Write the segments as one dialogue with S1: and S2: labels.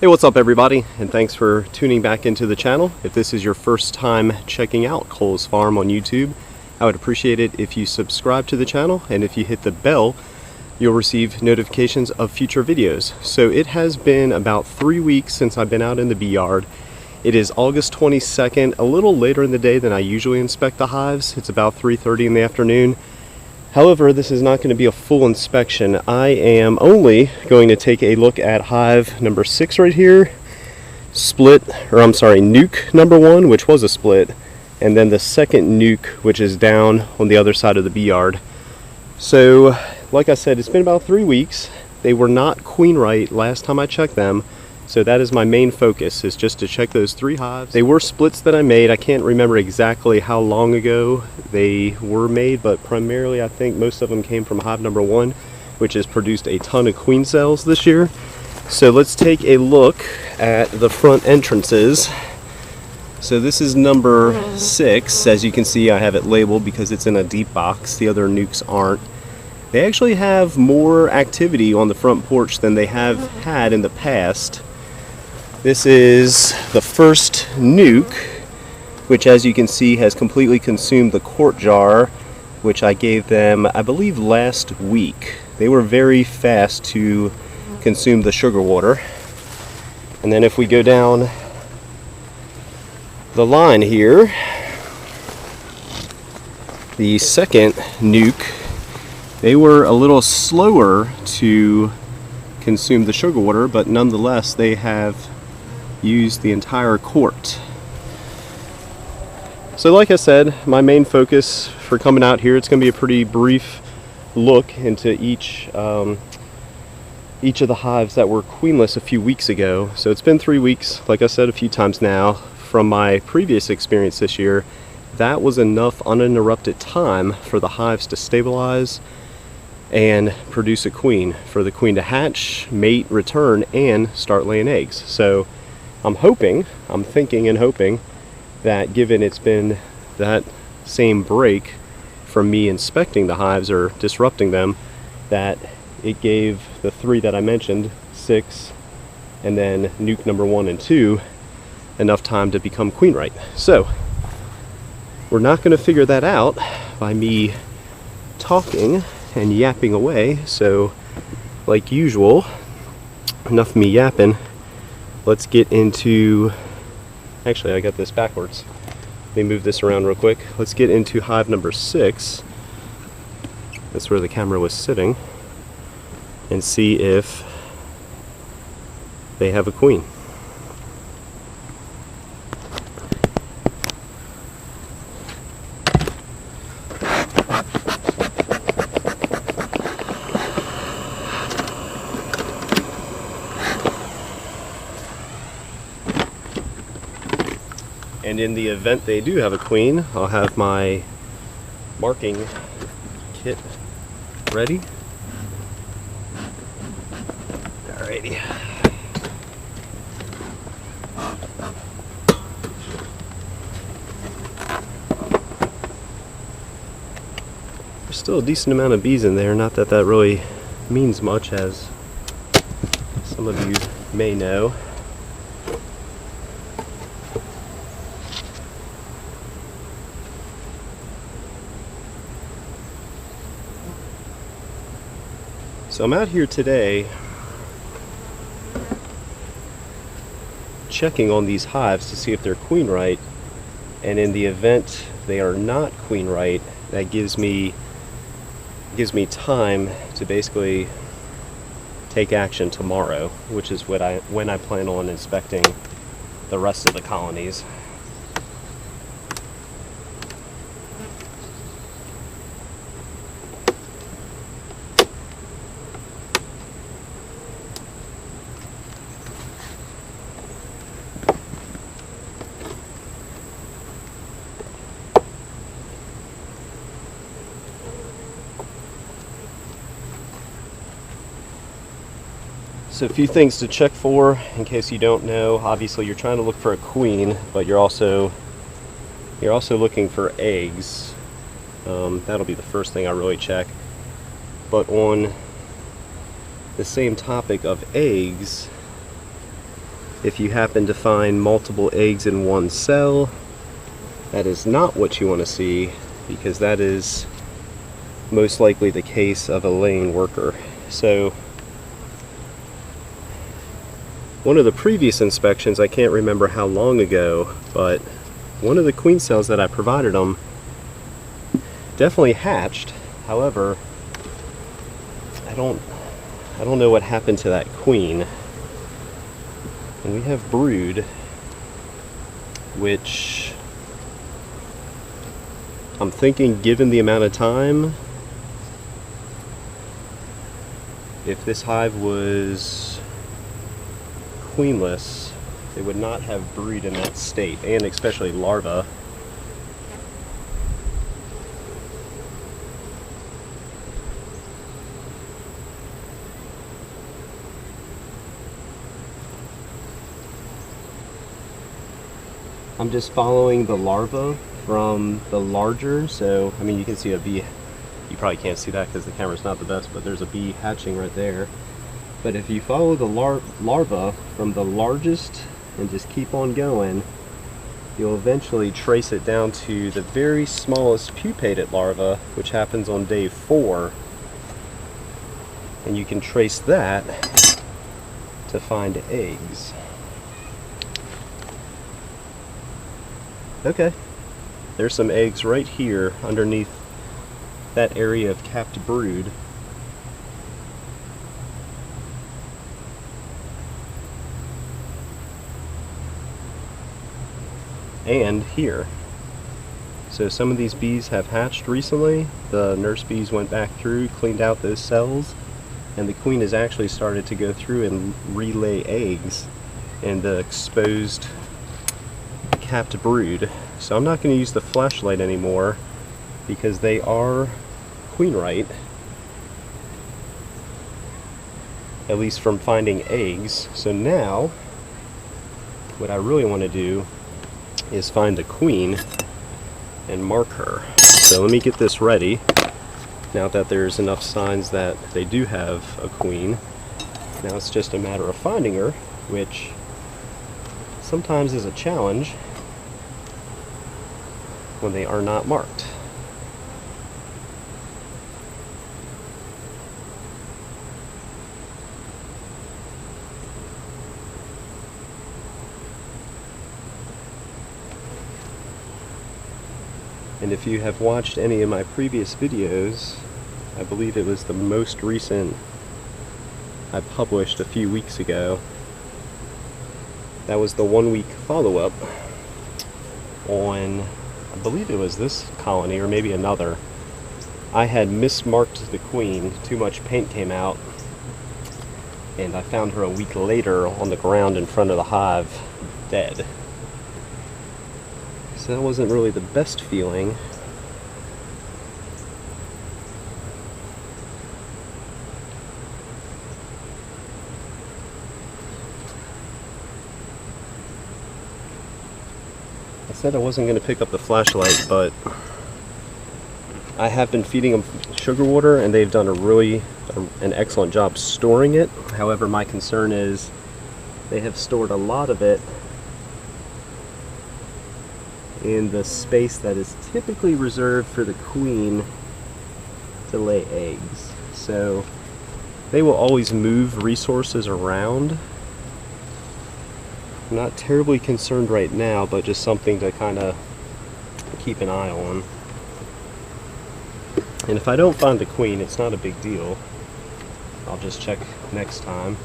S1: Hey, what's up everybody, and thanks for tuning back into the channel. If this is your first time checking out Cole's Farm on YouTube, I would appreciate it if you subscribe to the channel, and if you hit the bell, you'll receive notifications of future videos. So it has been about 3 weeks since I've been out in the bee yard. It is August 22nd, a little later in the day than I usually inspect the hives. It's about 3:30 in the afternoon. However, this is not going to be a full inspection. I am only going to take a look at hive number 6 right here, Nuke number 1, which was a split, and then the second Nuke, which is down on the other side of the bee yard. So, like I said, it's been about 3 weeks. They were not queen right last time I checked them, so that is my main focus, is just to check those 3 hives. They were splits that I made. I can't remember exactly how long ago they were made, but primarily I think most of them came from hive number 1, which has produced a ton of queen cells this year. So let's take a look at the front entrances. So this is number 6. As you can see, I have it labeled because it's in a deep box. The other nukes aren't. They actually have more activity on the front porch than they have had in the past. This is the first Nuke, which, as you can see, has completely consumed the quart jar, which I gave them, I believe, last week. They were very fast to consume the sugar water. And then if we go down the line here, the second Nuke, they were a little slower to consume the sugar water, but nonetheless they have used the entire quart. So like I said, my main focus for coming out here, it's going to be a pretty brief look into each of the hives that were queenless a few weeks ago. So it's been 3 weeks, like I said a few times now. From my previous experience this year, that was enough uninterrupted time for the hives to stabilize and produce a queen, for the queen to hatch, mate, return, and start laying eggs. So I'm thinking and hoping that, given it's been that same break from me inspecting the hives or disrupting them, that it gave the 3 that I mentioned, 6 and then Nuke number 1 and 2, enough time to become queen right. So we're not going to figure that out by me talking and yapping away. So, like usual, enough of me yapping. Let's get into, actually I got this backwards. Let me move this around real quick. Let's get into hive number 6. That's where the camera was sitting, and see if they have a queen. And in the event they do have a queen, I'll have my marking kit ready. Alrighty. There's still a decent amount of bees in there, not that that really means much, as some of you may know. So I'm out here today checking on these hives to see if they're queen right, and in the event they are not queen right, that gives me time to basically take action tomorrow, which is when I plan on inspecting the rest of the colonies. So a few things to check for, in case you don't know. Obviously you're trying to look for a queen, but you're also looking for eggs. That'll be the first thing I really check. But on the same topic of eggs, if you happen to find multiple eggs in one cell, that is not what you want to see, because that is most likely the case of a laying worker. So one of the previous inspections, I can't remember how long ago, but one of the queen cells that I provided them definitely hatched. However, I don't know what happened to that queen. And we have brood, which I'm thinking, given the amount of time, if this hive was queenless, they would not have brood in that state, and especially larvae. I'm just following the larva from the larger, so I mean, you can see a bee. You probably can't see that because the camera's not the best, but there's a bee hatching right there. But if you follow the larva from the largest and just keep on going, you'll eventually trace it down to the very smallest pupated larva, which happens on day 4. And you can trace that to find eggs. Okay, there's some eggs right here underneath that area of capped brood. And here. So some of these bees have hatched recently. The nurse bees went back through, cleaned out those cells, and the queen has actually started to go through and relay eggs in the exposed capped brood. So I'm not going to use the flashlight anymore because they are queen right, at least from finding eggs. So now what I really want to do is find the queen and mark her. So let me get this ready now that there's enough signs that they do have a queen. Now it's just a matter of finding her, which sometimes is a challenge when they are not marked. And if you have watched any of my previous videos, I believe it was the most recent I published a few weeks ago. That was the 1-week follow-up on, I believe it was this colony or maybe another. I had mismarked the queen, too much paint came out, and I found her a week later on the ground in front of the hive, dead. So that wasn't really the best feeling. I said I wasn't going to pick up the flashlight, but I have been feeding them sugar water and they've done an excellent job storing it. However, my concern is they have stored a lot of it in the space that is typically reserved for the queen to lay eggs. So they will always move resources around. I'm not terribly concerned right now, but just something to kind of keep an eye on. And if I don't find the queen, it's not a big deal. I'll just check next time.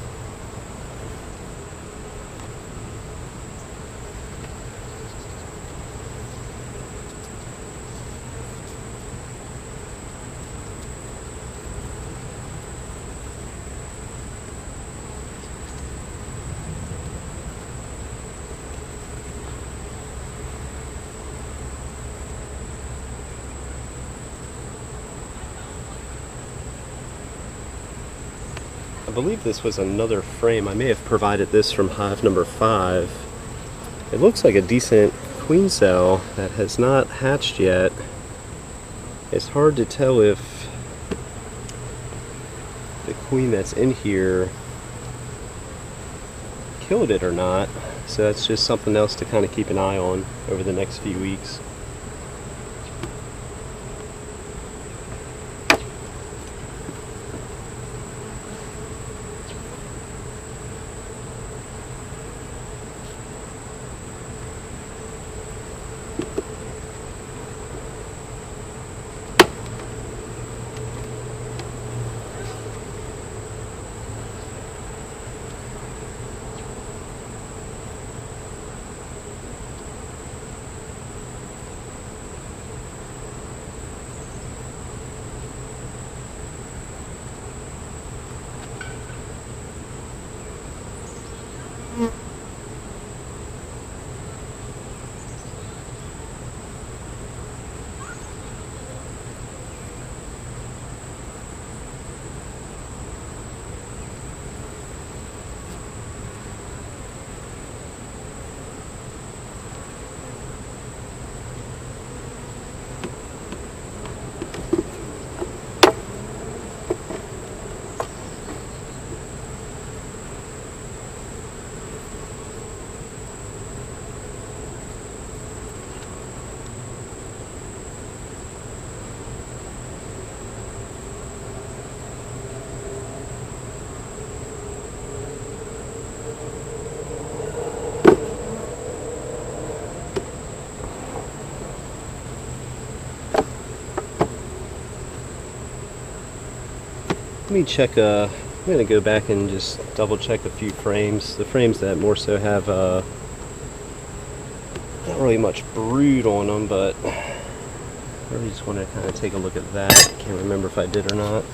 S1: I believe this was another frame. I may have provided this from hive number 5. It looks like a decent queen cell that has not hatched yet. It's hard to tell if the queen that's in here killed it or not. So that's just something else to kind of keep an eye on over the next few weeks. Let me check, I'm going to go back and just double check a few frames. The frames that more so have not really much brood on them, but I really just want to kind of take a look at that. Can't remember if I did or not.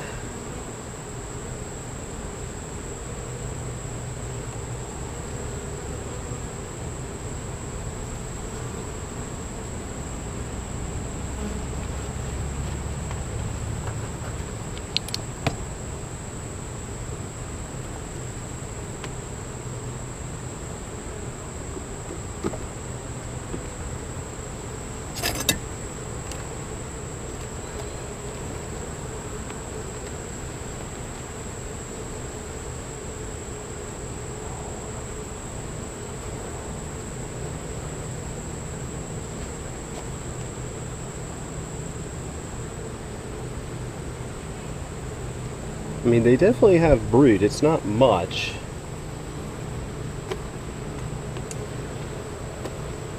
S1: I mean, they definitely have brood. It's not much.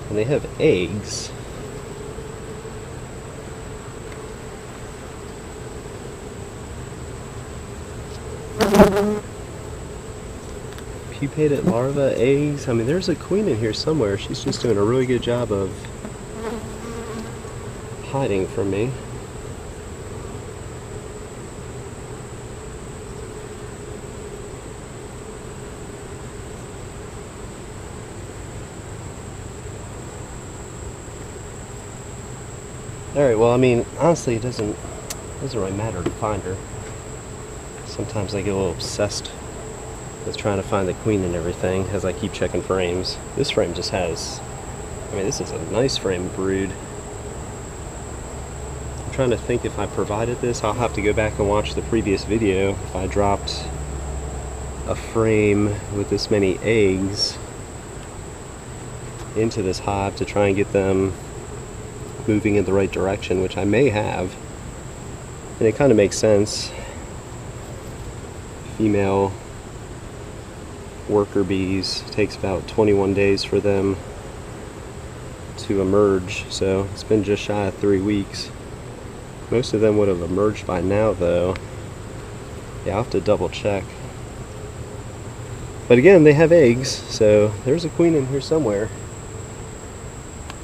S1: And they have eggs. Pupated larva, eggs. I mean, there's a queen in here somewhere. She's just doing a really good job of hiding from me. Alright, well, I mean, honestly, it doesn't really matter to find her. Sometimes I get a little obsessed with trying to find the queen and everything as I keep checking frames. This frame just has, I mean, this is a nice frame brood. I'm trying to think if I provided this. I'll have to go back and watch the previous video. If I dropped a frame with this many eggs into this hive to try and get them moving in the right direction, which I may have, and it kind of makes sense. Female worker bees, takes about 21 days for them to emerge, so it's been just shy of 3 weeks. Most of them would have emerged by now, though. Yeah, I'll have to double check. But again, they have eggs, so there's a queen in here somewhere.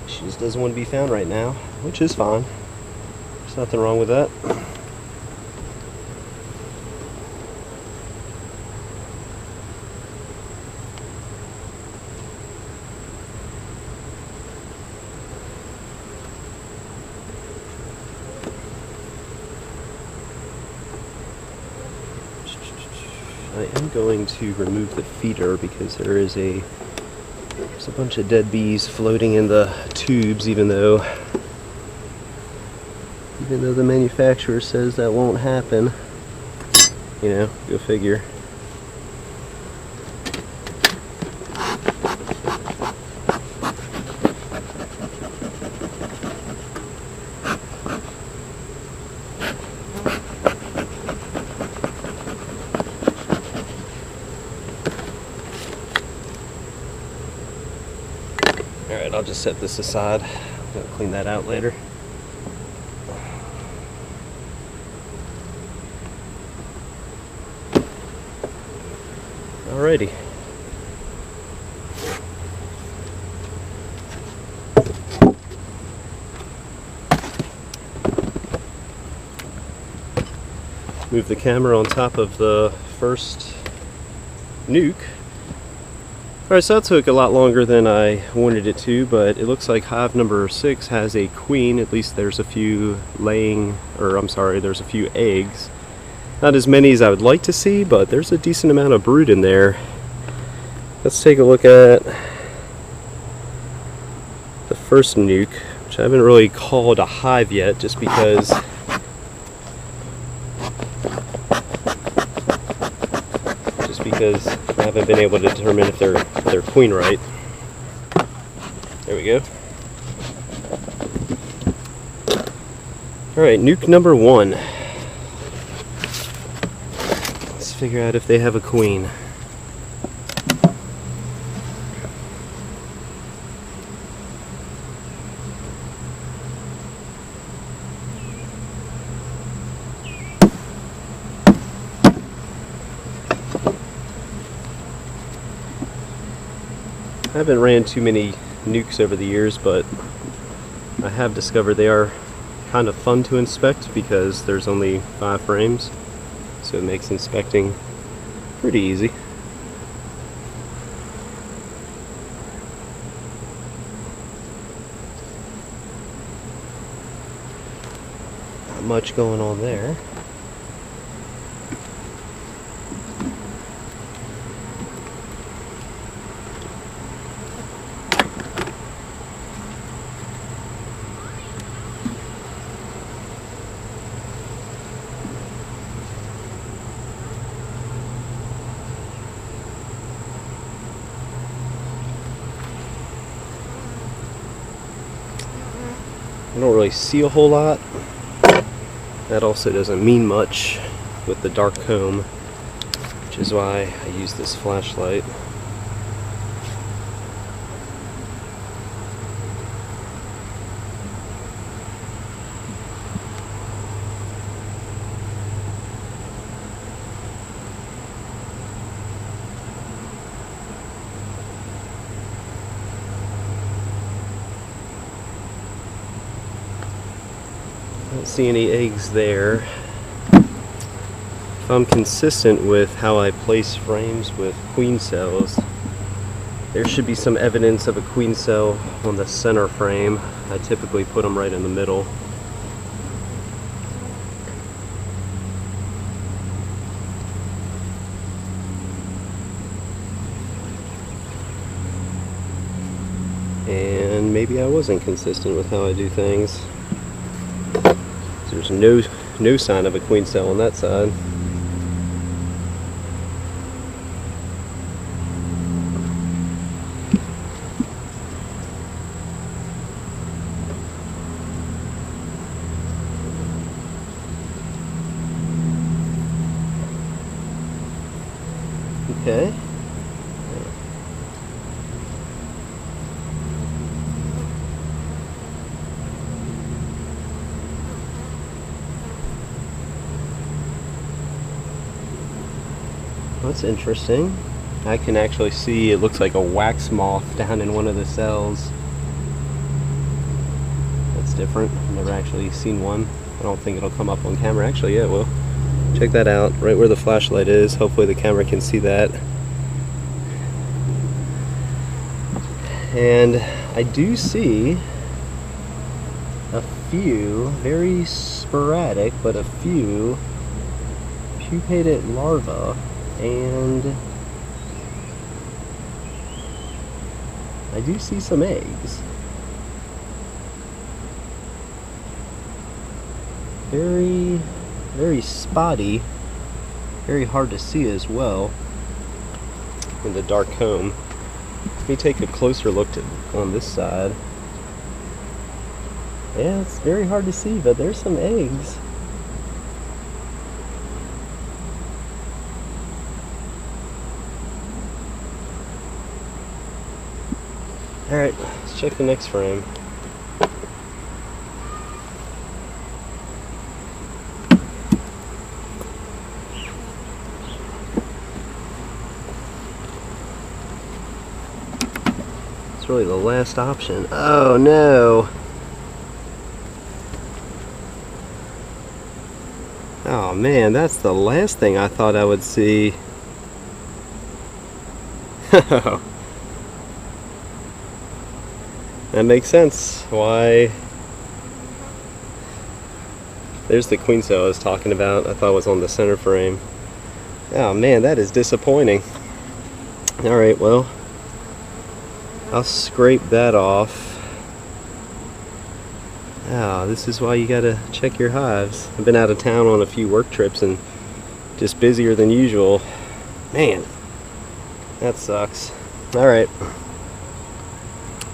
S1: She just doesn't want to be found right now, which is fine. There's nothing wrong with that. I am going to remove the feeder because there's a bunch of dead bees floating in the tubes, even though the manufacturer says that won't happen. You know, go figure. Alright, I'll just set this aside. I'm gonna clean that out later. Alrighty. Move the camera on top of the first nuke. Alright, so that took a lot longer than I wanted it to, but it looks like hive number 6 has a queen. At least there's a few there's a few eggs. Not as many as I would like to see, but there's a decent amount of brood in there. Let's take a look at the first nuke, which I haven't really called a hive yet, just because I haven't been able to determine if they're queen right. There we go. Alright, nuke number 1. Let's figure out if they have a queen. I haven't ran too many nukes over the years, but I have discovered they are kind of fun to inspect because there's only 5 frames, so it makes inspecting pretty easy. Not much going on there. I don't really see a whole lot. That also doesn't mean much with the dark comb, which is why I use this flashlight. I don't see any eggs there. If I'm consistent with how I place frames with queen cells, there should be some evidence of a queen cell on the center frame. I typically put them right in the middle. And maybe I wasn't consistent with how I do things. There's no sign of a queen cell on that side. Okay. That's interesting. I can actually see it looks like a wax moth down in one of the cells. That's different. I've never actually seen one. I don't think it'll come up on camera. Actually, yeah, it will. Check that out, right where the flashlight is. Hopefully the camera can see that. And I do see a few, very sporadic, but a few pupated larvae, and I do see some eggs. Very, very spotty, very hard to see as well in the dark comb. Let me take a closer look on this side. Yeah, it's very hard to see, but there's some eggs. Alright, let's Let's check the next frame. It's really the last option. Oh no! Oh man, that's the last thing I thought I would see. That makes sense. Why? There's the queen cell I was talking about. I thought it was on the center frame. Oh man, that is disappointing. Alright, well, I'll scrape that off. Ah, this is why you gotta check your hives. I've been out of town on a few work trips and just busier than usual. Man, that sucks. Alright.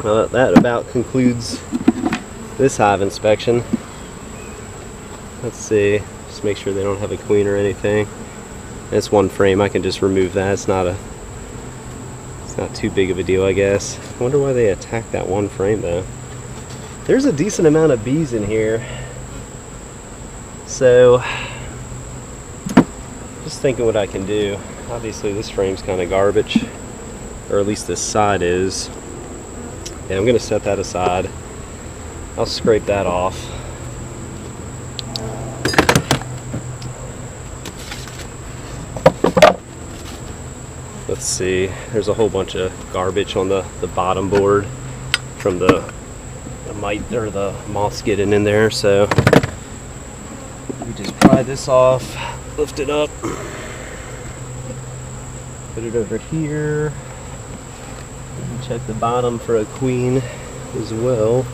S1: Well, that about concludes this hive inspection. Let's see. Just make sure they don't have a queen or anything. It's one frame. I can just remove that. It's not too big of a deal, I guess. I wonder why they attacked that one frame though. There's a decent amount of bees in here. So, just thinking what I can do. Obviously this frame's kind of garbage, or at least this side is. Yeah, I'm gonna set that aside. I'll scrape that off. Let's see, there's a whole bunch of garbage on the bottom board from the mite or the moths getting in there, so we just pry this off, lift it up, put it over here, and check the bottom for a queen as well.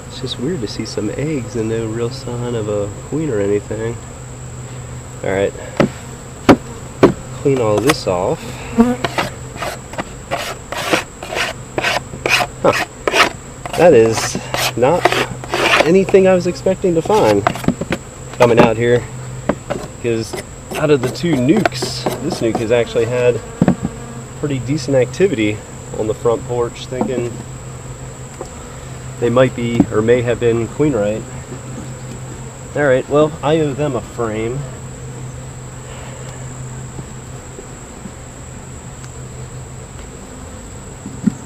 S1: It's just weird to see some eggs and no real sign of a queen or anything. Alright, clean all this off. Huh. That is not anything I was expecting to find coming out here, because out of the two nukes, this nuke has actually had pretty decent activity on the front porch, thinking they might be or may have been queen right. Alright, well, I owe them a frame.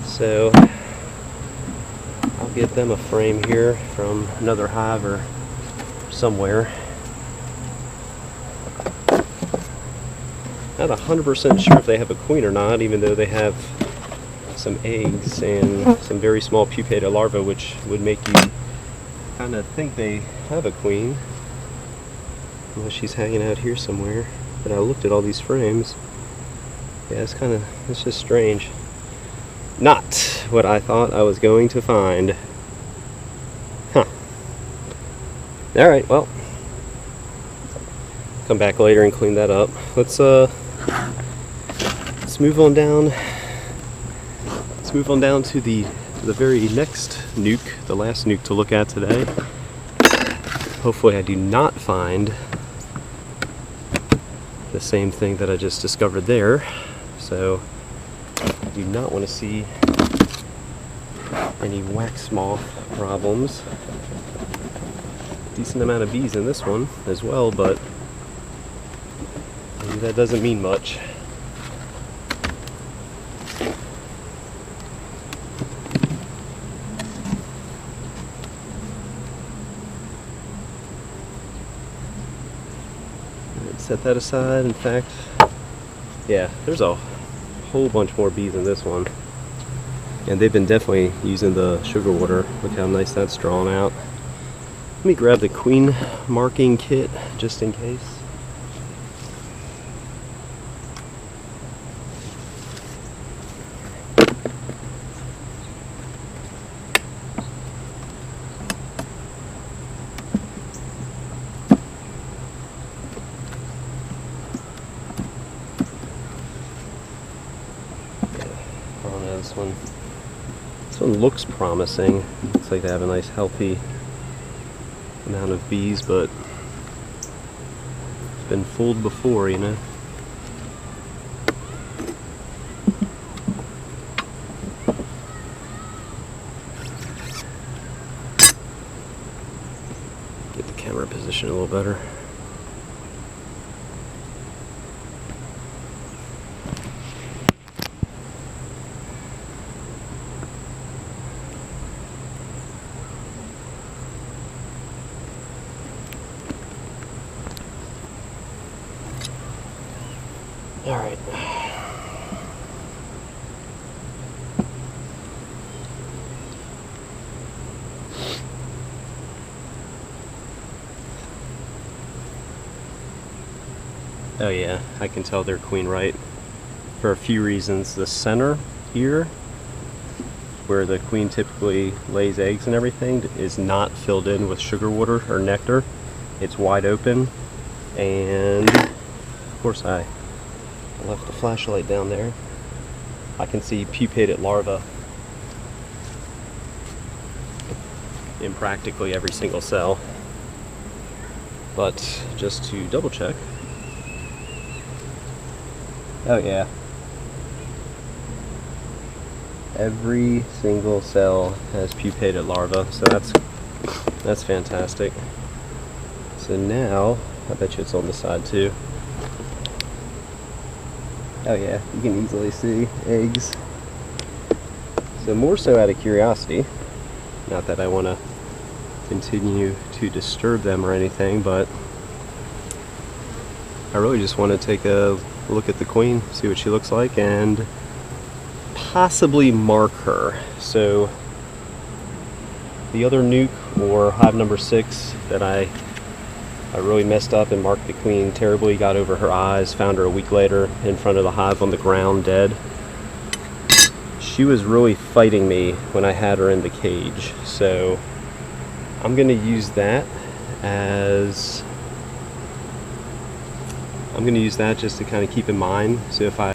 S1: So I'll get them a frame here from another hive or somewhere. Not 100% sure if they have a queen or not, even though they have some eggs and some very small pupated larvae, which would make you kind of think they have a queen. Unless she's hanging out here somewhere. But I looked at all these frames. Yeah, it's just strange. Not what I thought I was going to find. Huh. Alright, well, come back later and clean that up. Let's move on down. Let's move on down to the very next nuke, the last nuke to look at today. Hopefully I do not find the same thing that I just discovered there. So I do not want to see any wax moth problems. Decent amount of bees in this one as well, but maybe that doesn't mean much. Set that aside. In fact, yeah, there's a whole bunch more bees in this one, and they've been definitely using the sugar water. Look how nice that's drawn out. Let me grab the queen marking kit just in case. This one looks promising. Looks like they have a nice healthy amount of bees, but it's been fooled before, you know. camera position a little better. All right. Oh yeah, I can tell they're queen right for a few reasons. The center here, where the queen typically lays eggs and everything, is not filled in with sugar water or nectar. It's wide open, and of course I left the flashlight down there. I can see pupated larvae in practically every single cell. But just to double check, oh yeah, every single cell has pupated larvae, so that's fantastic. So now, I bet you it's on the side too. Oh yeah, you can easily see eggs. So more so out of curiosity, not that I want to continue to disturb them or anything, but I really just want to take a look at the queen, see what she looks like, and possibly mark her. So the other nuke, or hive number 6, that I really messed up and marked the queen terribly, got over her eyes, found her a week later in front of the hive on the ground dead. She was really fighting me when I had her in the cage, so I'm going to use that just to kind of keep in mind. So if I